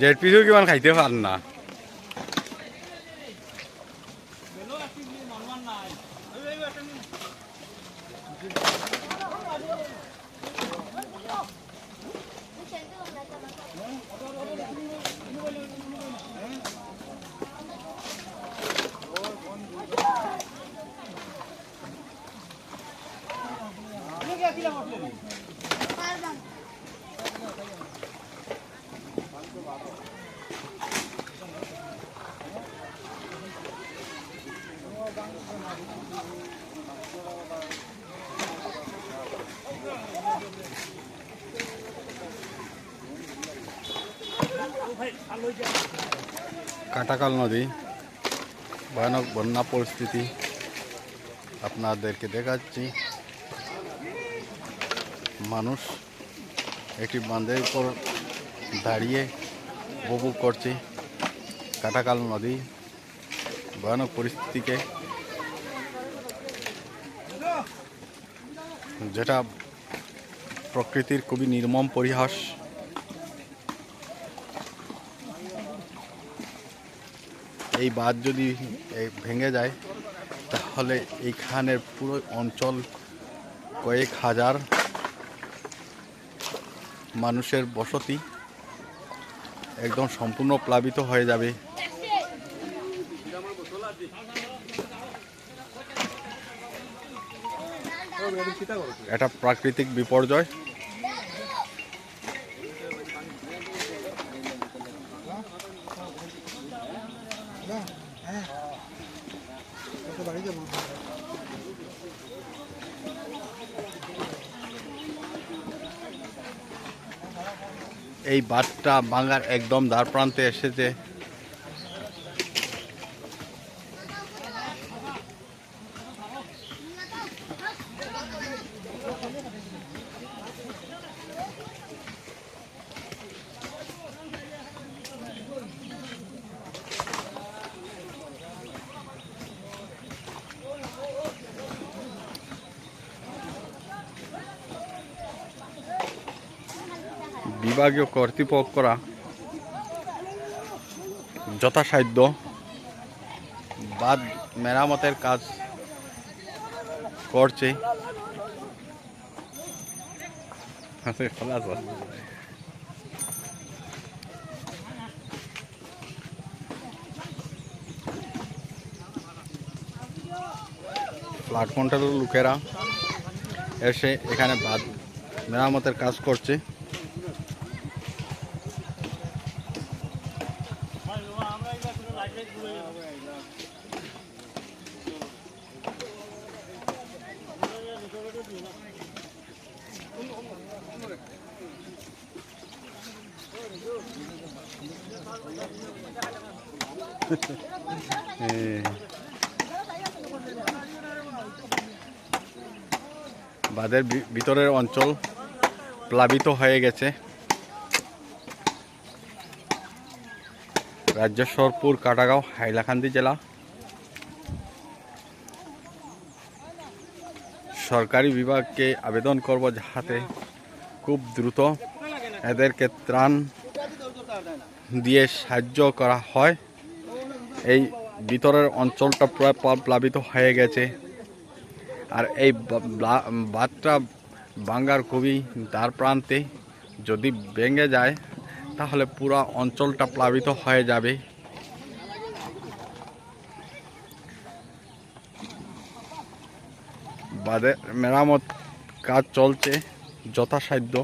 Z পিসও কিমান খাইতে পার না। কাটাকাল নদী ভয়ানক বন্যা পরিস্থিতি আপনাদেরকে দেখাচ্ছি। মানুষ একটি বাঁধের উপর দাঁড়িয়ে উপভোগ করছে কাটাকাল নদী ভয়ানক পরিস্থিতিকে, যেটা প্রকৃতির খুবই নির্মম পরিহাস। এই বাঁধ যদি ভেঙে যায় তাহলে এইখানের পুরো অঞ্চল কয়েক হাজার মানুষের বসতি একদম সম্পূর্ণ প্লাবিত হয়ে যাবে। এটা প্রাকৃতিক বিপর্যয়। এই বাঁধটা ভাঙার একদম দ্বার প্রান্তে এসেছে। বিভাগীয় কর্তৃপক্ষরা যথাসাধ্য বাঁধ মেরামতের কাজ করছে। ফ্লাড কন্ট্রোলের লোকেরা এসে এখানে বাঁধ মেরামতের কাজ করছে। বাঁধের ভিতরের অঞ্চল প্লাবিত হয়ে গেছে। রাজ্যেশ্বরপুর, কাটাগাঁও, হাইলাকান্দি জেলা। সরকারি বিভাগকে আবেদন করব যাতে খুব দ্রুত এদেরকে ত্রাণ দিয়ে সাহায্য করা হয়। এই ভিতরের অঞ্চলটা প্রায় প্লাবিত হয়ে গেছে, আর এই বাঁধটা ভাঙার খুবই দ্বার প্রান্তে। যদি ভেঙে যায় তাহলে পুরো অঞ্চলটা প্লাবিত হয়ে যাবে। বাঁধের মেরামত কাজ চলছে যথাসাধ্য।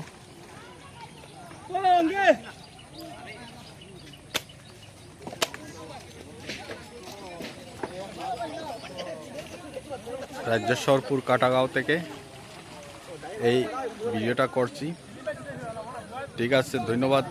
রাজ্যেশ্বরপুর, কাটাগাঁও থেকে এই ভিডিওটা করছি। ঠিক আছে, ধন্যবাদ।